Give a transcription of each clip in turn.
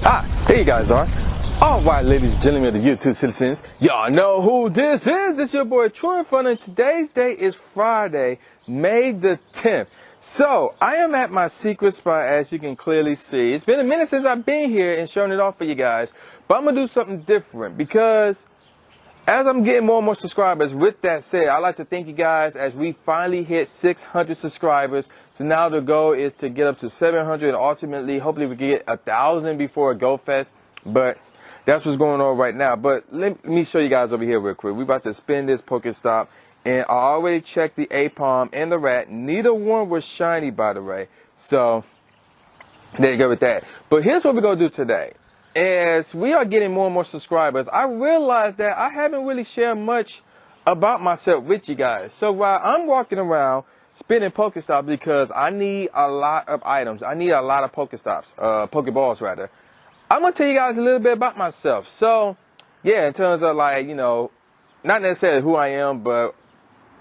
Ah, there you guys are. All right, ladies and gentlemen of the YouTube citizens, y'all know who this is. This is your boy True Inferno, and today's day is Friday, May the 10th. So, I am at my secret spot, as you can clearly see. It's been a minute since I've been here and showing it off for you guys, but I'm going to do something different because as I'm getting more and more subscribers, with that said, I'd like to thank you guys as we finally hit 600 subscribers. So now the goal is to get up to 700 and ultimately, hopefully we get 1,000 before Go Fest. But that's what's going on right now. But let me show you guys over here real quick. We're about to spin this Pokestop. And I already checked the Apom and the Rat. Neither one was shiny, by the way. So there you go with that. But here's what we're going to do today. As we are getting more and more subscribers, I realized that I haven't really shared much about myself with you guys. So while I'm walking around spinning Pokestops because I need a lot of items, I need a lot of Pokestops, Pokeballs rather, I'm going to tell you guys a little bit about myself. So yeah, in terms of like, you know, not necessarily who I am, but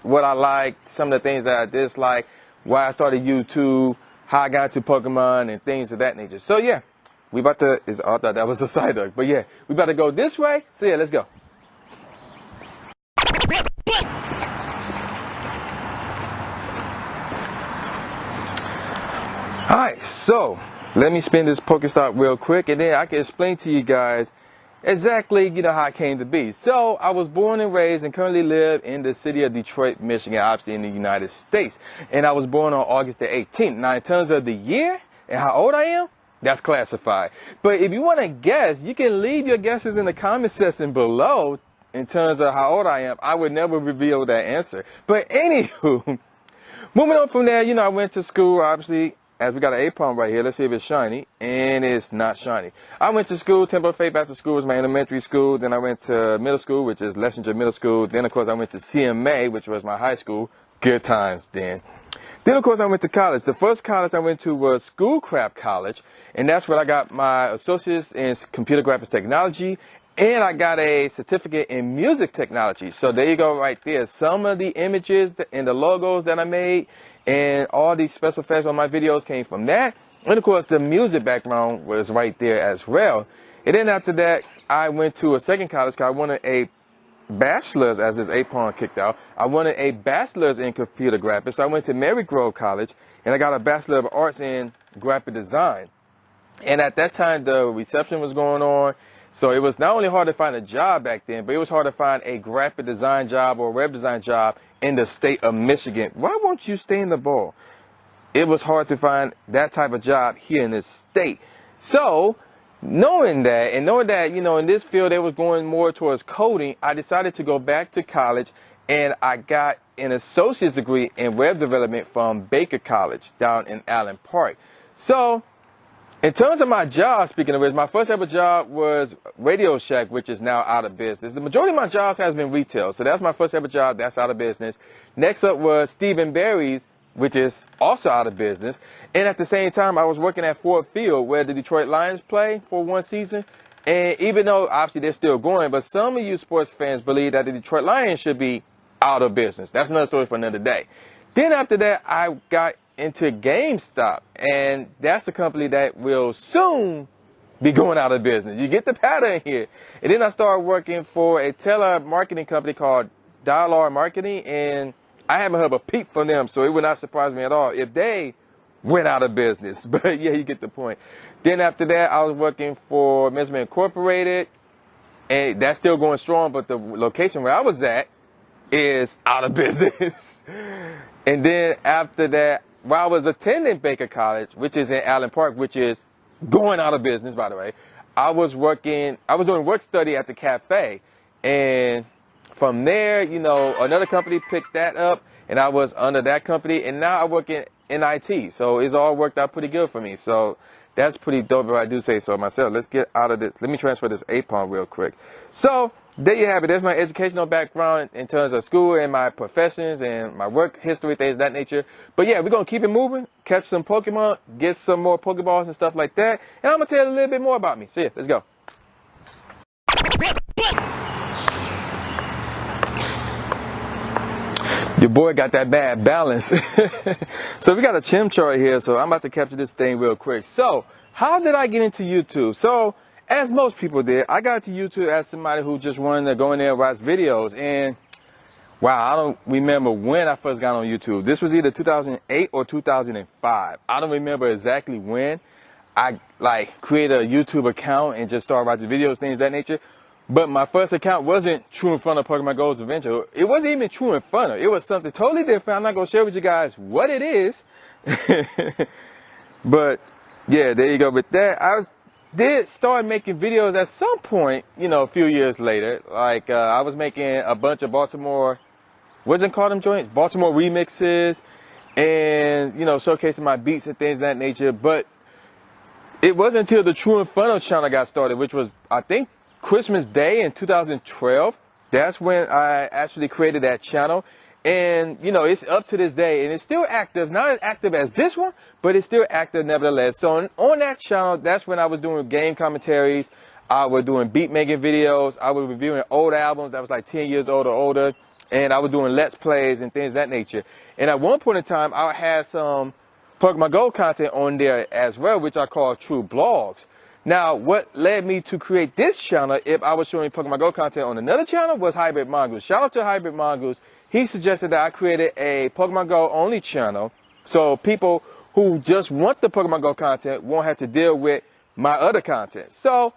what I like, some of the things that I dislike, why I started YouTube, how I got into Pokemon and things of that nature. So yeah. We about to, I thought that was a side dog, but yeah, we about to go this way. So yeah, let's go. All right, so let me spin this Pokestop real quick and then I can explain to you guys exactly, you know, how I came to be. So I was born and raised and currently live in the city of Detroit, Michigan, obviously in the United States. And I was born on August the 18th. Now in terms of the year and how old I am, that's classified. But if you want to guess, you can leave your guesses in the comment section below in terms of how old I am. I would never reveal that answer. But anywho, moving on from there, you know, I went to school, obviously, as we got an Apom right here. Let's see if it's shiny. And it's not shiny. I went to school, Temple of Faith Baptist School was my elementary school. Then I went to middle school, which is Lessinger Middle School. Then, of course, I went to CMA, which was my high school. Good times then. Then, of course, I went to college. The first college I went to was Schoolcraft College, and that's where I got my associates in computer graphics technology, and I got a certificate in music technology. So there you go right there. Some of the images and the logos that I made and all these special effects on my videos came from that. And, of course, the music background was right there as well. And then after that, I went to a second college because I wanted a bachelor's, as this Apon kicked out. I wanted a bachelor's in computer graphics. So I went to Mary Grove College and I got a Bachelor of Arts in graphic design. And at that time, the reception was going on. So it was not only hard to find a job back then, but it was hard to find a graphic design job or a web design job in the state of Michigan. Why won't you stay in the ball? It was hard to find that type of job here in this state. So knowing that, you know, in this field they was going more towards coding, I decided to go back to college and I got an associate's degree in web development from Baker College down in Allen Park. So in terms of my job, speaking of which, my first ever job was Radio Shack, which is now out of business. The majority of my jobs has been retail, so that's my first ever job. That's out of business. Next up was Stephen Barry's, which is also out of business. And at the same time, I was working at Ford Field, where the Detroit Lions play for one season. And even though, obviously, they're still going, but some of you sports fans believe that the Detroit Lions should be out of business. That's another story for another day. Then after that, I got into Gamestop, and that's a company that will soon be going out of business. You get the pattern here. And then I started working for a telemarketing company called Dialogue Marketing, and I haven't heard a peep from them, so it would not surprise me at all if they went out of business. But yeah, you get the point. Then after that, I was working for Mesmer Incorporated, and that's still going strong, but the location where I was at is out of business. And then after that, while I was attending Baker College, which is in Allen Park, which is going out of business, by the way, I was doing work study at the cafe, and from there, you know, another company picked that up, and I was under that company, and now I work in IT. So it's all worked out pretty good for me. So that's pretty dope if I do say so myself. Let's get out of this. Let me transfer this Apon real quick. So there you have it. There's my educational background in terms of school and my professions and my work history, things of that nature. But yeah, we're going to keep it moving, catch some Pokemon, get some more Pokeballs and stuff like that. And I'm going to tell you a little bit more about me. So yeah, let's go. Your boy got that bad balance. So we got a chim chart here, so I'm about to capture this thing real quick. So how did I get into YouTube? So as most people did, I got into YouTube as somebody who just wanted to go in there and watch videos. And wow, I don't remember when I first got on YouTube. This was either 2008 or 2005. I don't remember exactly when I created a YouTube account and just started watching videos, things of that nature. But my first account wasn't True Inferno Pokemon Go's Adventure. It wasn't even True Inferno. It was something totally different. I'm not going to share with you guys what it is. But yeah, there you go. With that, I did start making videos at some point, you know, a few years later. Like I was making a bunch of Baltimore, what's it called them joints? Baltimore remixes and, you know, showcasing my beats and things of that nature. But it wasn't until the True Inferno channel got started, which was, I think, Christmas Day in 2012. That's when I actually created that channel. And, you know, it's up to this day and it's still active. Not as active as this one, but it's still active nevertheless. So on that channel, that's when I was doing game commentaries. I was doing beat making videos. I was reviewing old albums that was like 10 years old or older. And I was doing Let's Plays and things of that nature. And at one point in time, I had some Pokemon Go content on there as well, which I call True Blogs. Now, what led me to create this channel, if I was showing Pokemon Go content on another channel, was Hybrid Mongoose. Shout out to Hybrid Mongoose. He suggested that I created a Pokemon Go only channel, so people who just want the Pokemon Go content won't have to deal with my other content. So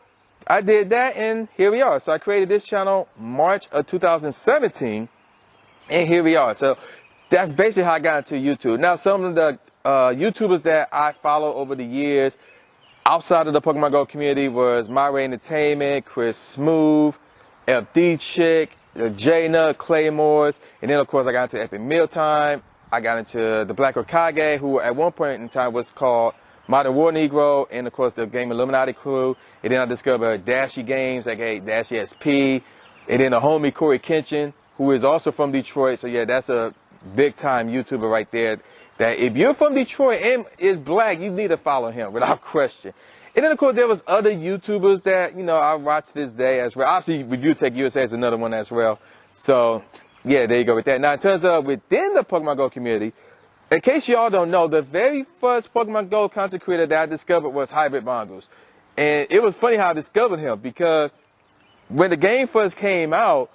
I did that, and here we are. So I created this channel March of 2017, and here we are. So that's basically how I got into YouTube. Now, some of the YouTubers that I follow over the years, outside of the Pokemon Go community, was Myra Entertainment, Chris Smooth, FD Chick, Jaina, Claymores, and then of course I got into Epic Mealtime. I got into the Black Okage, who at one point in time was called Modern War Negro, and of course the Game Illuminati crew. And then I discovered Dashy Games, aka Dashy SP, and then the homie Corey Kenshin, who is also from Detroit. So yeah, that's a big time YouTuber right there. That if you're from Detroit and is black, you need to follow him without question. And then of course there was other YouTubers that, you know, I watch this day as well. Obviously Review Tech USA is another one as well. So yeah, there you go with that. Now in terms of within the Pokemon Go community, in case y'all don't know, the very first Pokemon Go content creator that I discovered was Hybrid Mongoose. And it was funny how I discovered him, because when the game first came out,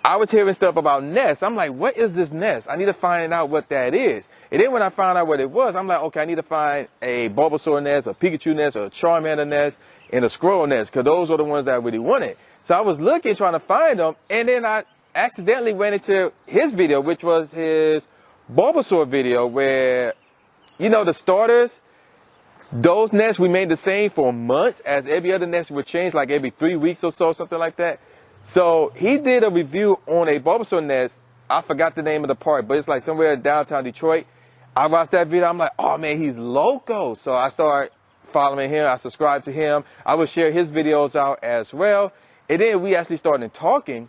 I was hearing stuff about nests. I'm like, what is this nest? I need to find out what that is. And then when I found out what it was, I'm like, okay, I need to find a Bulbasaur nest, a Pikachu nest, or a Charmander nest, and a Squirrel nest, because those are the ones that I really wanted. So I was looking, trying to find them, and then I accidentally ran into his video, which was his Bulbasaur video, where, you know, the starters, those nests remained the same for months, as every other nest would change like every 3 weeks or so, something like that. So he did a review on a Bulbasaur nest. I forgot the name of the park, but it's like somewhere in downtown Detroit. I watched that video. I'm like, oh man, he's loco. So I started following him. I subscribed to him. I would share his videos out as well. And then we actually started talking.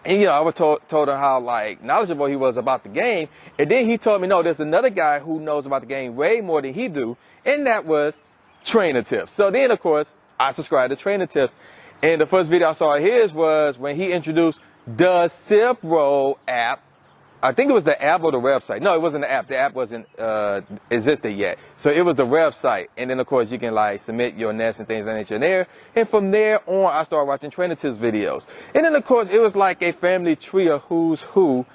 And, you know, I was told him how, like, knowledgeable he was about the game. And then he told me, no, there's another guy who knows about the game way more than he do. And that was Trainer Tips. So then, of course, I subscribed to Trainer Tips. And the first video I saw of his was when he introduced the Cipro app. I think it was the app or the website. No, it wasn't the app. The app wasn't existed yet. So it was the website. And then, of course, you can, like, submit your nest and things like that in there. And from there on, I started watching Trainer Tips videos. And then, of course, it was like a family tree of who's who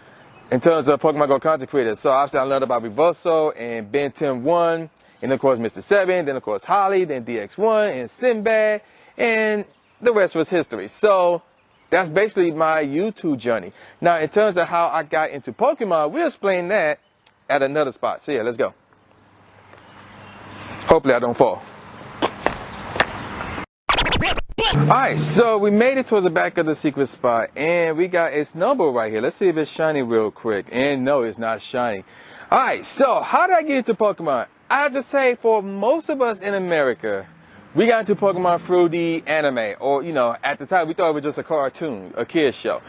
in terms of Pokemon Go content creators. So obviously I learned about Reverso and Ben 10-1. And, of course, Mr. 7. Then, of course, Holly. Then DX1 and Sinbad. And the rest was history. So that's basically my YouTube journey. Now, in terms of how I got into Pokemon, we'll explain that at another spot. So yeah, let's go. Hopefully I don't fall. Alright, so we made it towards the back of the secret spot, and we got its number right here. Let's see if it's shiny real quick. And no, it's not shiny. Alright, so how did I get into Pokemon? I have to say, for most of us in America, we got into Pokemon through the anime, or, you know, at the time we thought it was just a cartoon, a kid's show,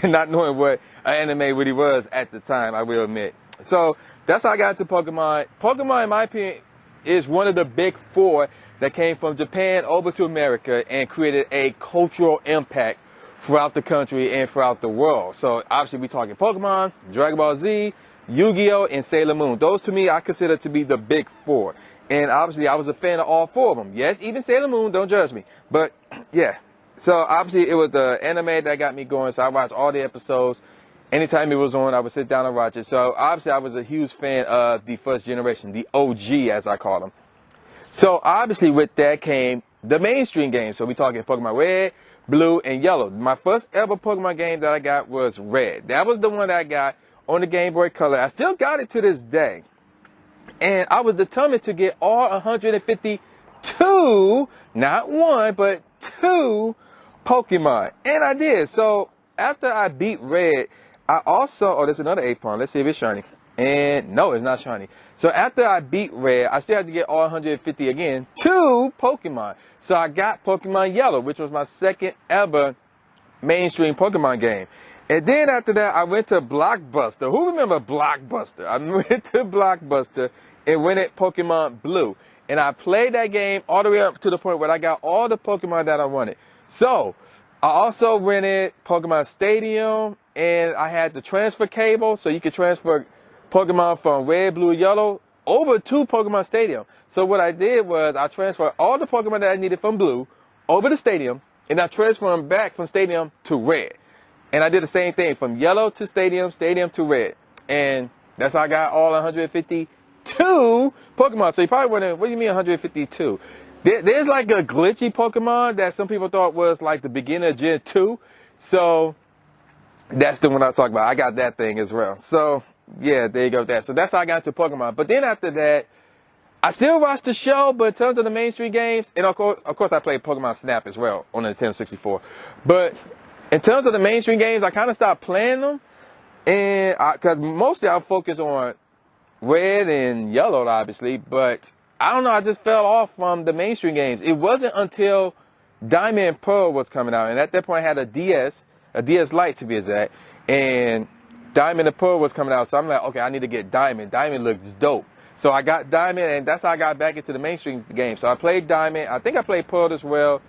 not knowing what an anime really was at the time, I will admit. So that's how I got into Pokemon. Pokemon, in my opinion, is one of the big four that came from Japan over to America and created a cultural impact throughout the country and throughout the world. So obviously we talking Pokemon, Dragon Ball Z, Yu-Gi-Oh, and Sailor Moon. Those to me I consider to be the big four. And obviously I was a fan of all four of them. Yes, even Sailor Moon, don't judge me. But yeah, so obviously it was the anime that got me going. So I watched all the episodes. Anytime it was on, I would sit down and watch it. So obviously I was a huge fan of the first generation, the OG as I call them. So obviously with that came the mainstream games. So we talking Pokemon Red, Blue, and Yellow. My first ever Pokemon game that I got was Red. That was the one that I got on the Game Boy Color. I still got it to this day. And I was determined to get all 152, not one, but 2 Pokemon. And I did. So after I beat Red, I also, oh, there's another Acorn. Let's see if it's shiny. And no, it's not shiny. So after I beat Red, I still had to get all 150 again, 2 Pokemon. So I got Pokemon Yellow, which was my second ever mainstream Pokemon game. And then after that, I went to Blockbuster. Who remember Blockbuster? I went to Blockbuster and rented Pokemon Blue. And I played that game all the way up to the point where I got all the Pokemon that I wanted. So I also rented Pokemon Stadium, and I had the transfer cable, so you could transfer Pokemon from Red, Blue, Yellow over to Pokemon Stadium. So what I did was I transferred all the Pokemon that I needed from Blue over to Stadium, and I transferred them back from Stadium to Red. And I did the same thing from Yellow to Stadium, Stadium to Red. And that's how I got all 152 Pokemon. So you probably wondering, what do you mean 152? There's like a glitchy Pokemon that some people thought was like the beginner of Gen 2. So that's the one I'm talking about. I got that thing as well. So yeah, there you go with that. So that's how I got into Pokemon. But then after that, I still watched the show, but in terms of the mainstream games, and of course I played Pokemon Snap as well on the Nintendo 64. But in terms of the mainstream games, I kind of stopped playing them. And because mostly I focus on Red and Yellow, obviously. But I don't know, I just fell off from the mainstream games. It wasn't until Diamond and Pearl was coming out. And at that point I had a DS Lite to be exact. And Diamond and Pearl was coming out. So I'm like, okay, I need to get Diamond. Diamond looks dope. So I got Diamond, and that's how I got back into the mainstream game. So I played Diamond. I think I played Pearl as well.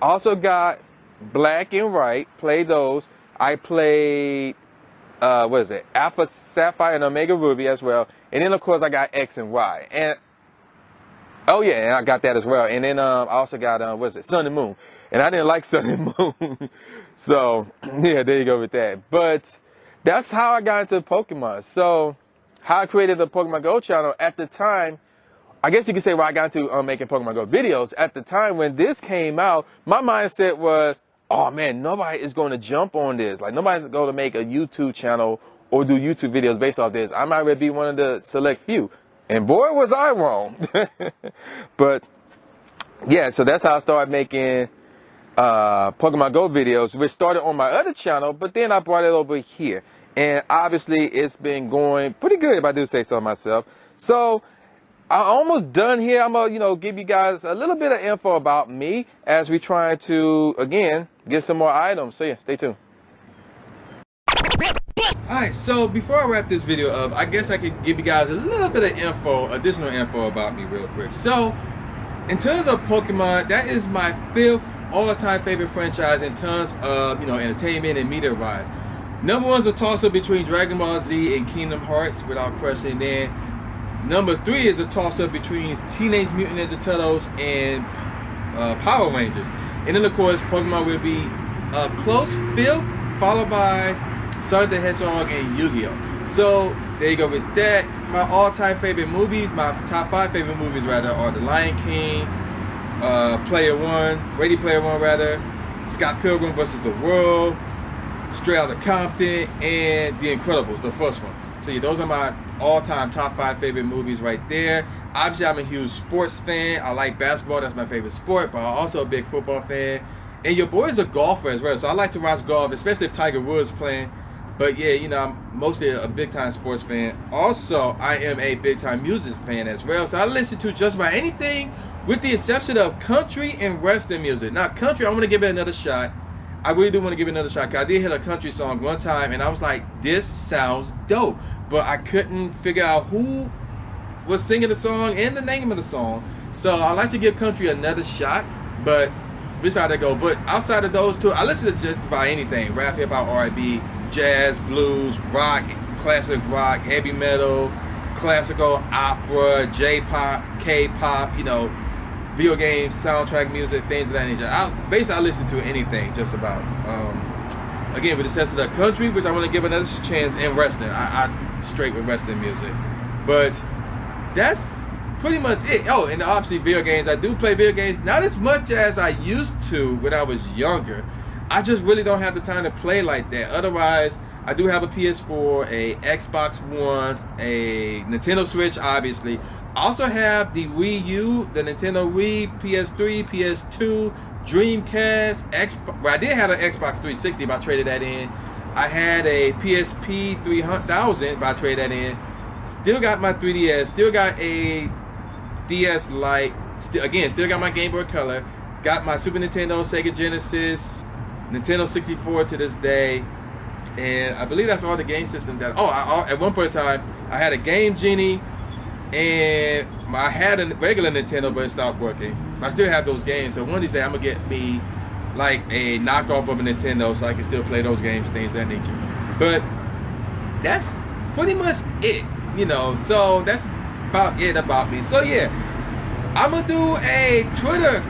I also got Black and White. Played those. I played, what is it? Alpha Sapphire and Omega Ruby as well. And then, of course, I got X and Y. And, oh, yeah, and I got that as well. And then I also got, what is it? Sun and Moon. And I didn't like Sun and Moon. So, yeah, there you go with that. But that's how I got into Pokemon. So how I created the Pokemon Go channel at the time, I guess you could say where I got into making Pokemon Go videos. At the time when this came out, my mindset was, oh man, nobody is going to jump on this. Like nobody's going to make a YouTube channel or do YouTube videos based off this. I might really be one of the select few. And boy, was I wrong. But yeah, so that's how I started making Pokemon Go videos, which started on my other channel, but then I brought it over here. And obviously it's been going pretty good, if I do say so myself. So I'm almost done here. I'm gonna, give you guys a little bit of info about me as we try to, again, get some more items. So yeah, stay tuned. Alright, so before I wrap this video up, I guess I could give you guys a little bit of additional info about me real quick. So in terms of Pokemon, that is my 5th all-time favorite franchise in terms of, entertainment and media wise. Number 1 is a toss-up between Dragon Ball Z and Kingdom Hearts, without question. Then number 3 is a toss-up between Teenage Mutant Ninja Turtles and Power Rangers. And then of course Pokemon will be a close 5th, followed by Sonic the Hedgehog and Yu-Gi-Oh. So there you go with that. My all-time favorite movies, my top 5 favorite movies rather, are The Lion King, Ready Player One rather, Scott Pilgrim vs. the World, Straight Outta Compton, and The Incredibles, the first one. So yeah, those are my all-time top 5 favorite movies right there. Obviously, I'm a huge sports fan. I like basketball, that's my favorite sport, but I'm also a big football fan. And your boy is a golfer as well, so I like to watch golf, especially if Tiger Woods playing. But yeah, I'm mostly a big-time sports fan. Also, I am a big-time music fan as well, so I listen to just about anything with the exception of country and western music. Now, country, I want to give it another shot. I really do want to give it another shot, because I did hear a country song one time, and I was like, this sounds dope. But I couldn't figure out who was singing the song and the name of the song. So I like to give country another shot. But which how they go. But outside of those two, I listen to just about anything: rap, hip hop, R&B, jazz, blues, rock, classic rock, heavy metal, classical, opera, J-pop, K-pop. You know, video games, soundtrack music, things of that nature. Basically, I listen to anything, just about. Again, with the sense of the country, which I want to give another chance, in wrestling. I straight with wrestling music, but that's pretty much it. Oh, and obviously video games. I do play video games, not as much as I used to when I was younger. I just really don't have the time to play like that. Otherwise, I do have a PS4, a Xbox One, a Nintendo Switch, obviously. I also have the Wii U, the Nintendo Wii, PS3, PS2, Dreamcast, Xbox. Well, I did have an Xbox 360, but I traded that in. I had a PSP 3000, but I traded that in. Still got my 3DS. Still got a DS Lite. Still got my Game Boy Color. Got my Super Nintendo, Sega Genesis, Nintendo 64 to this day. And I believe that's all the game system that. At one point in time, I had a Game Genie, and I had a regular Nintendo, but it stopped working. I still have those games, so one of these days I'm gonna get me like a knockoff of a Nintendo, so I can still play those games, things of that nature. But that's pretty much it, you know. So that's about it about me. So yeah, I'm gonna do a Twitter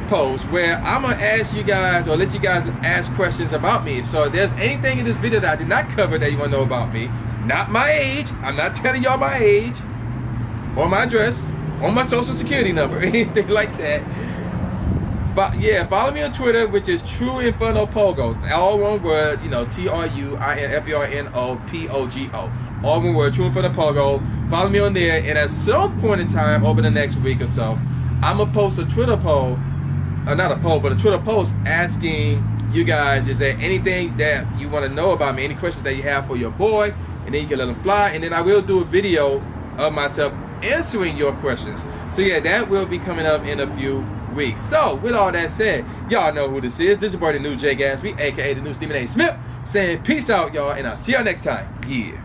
post where I'm gonna ask you guys, or let you guys ask questions about me. So if there's anything in this video that I did not cover that you want to know about me, not my age, I'm not telling y'all my age, or my address, or my social security number, anything like that. Yeah, follow me on Twitter, which is True Inferno Pogo. All one word, you know, TruInfernoPogo. All one word, True Inferno Pogo. Follow me on there, and at some point in time over the next week or so, I'm gonna post a Twitter poll, not a poll, but a Twitter post asking you guys, is there anything that you want to know about me, any questions that you have for your boy, and then you can let them fly, and then I will do a video of myself answering your questions. So yeah, that will be coming up in a few weeks. So with all that said, y'all know who this is. This is your boy, the new Jay Gatsby, aka the new Stephen A. Smith, saying peace out, y'all, and I'll see y'all next time. Yeah.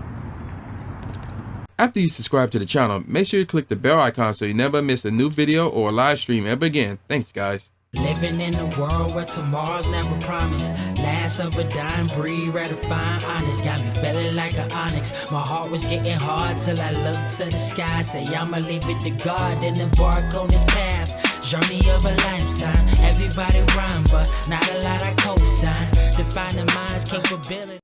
After you subscribe to the channel, make sure you click the bell icon so you never miss a new video or a live stream ever again. Thanks, guys. Living in a world where tomorrow's never promised. Last of a dying breed, rather find honest. Got me feeling like an onyx. My heart was getting hard till I looked to the sky. Say I'ma leave it to God and embark on this path. Journey of a lifetime. Everybody rhyme, but not a lot I co-sign. Define the mind's capability.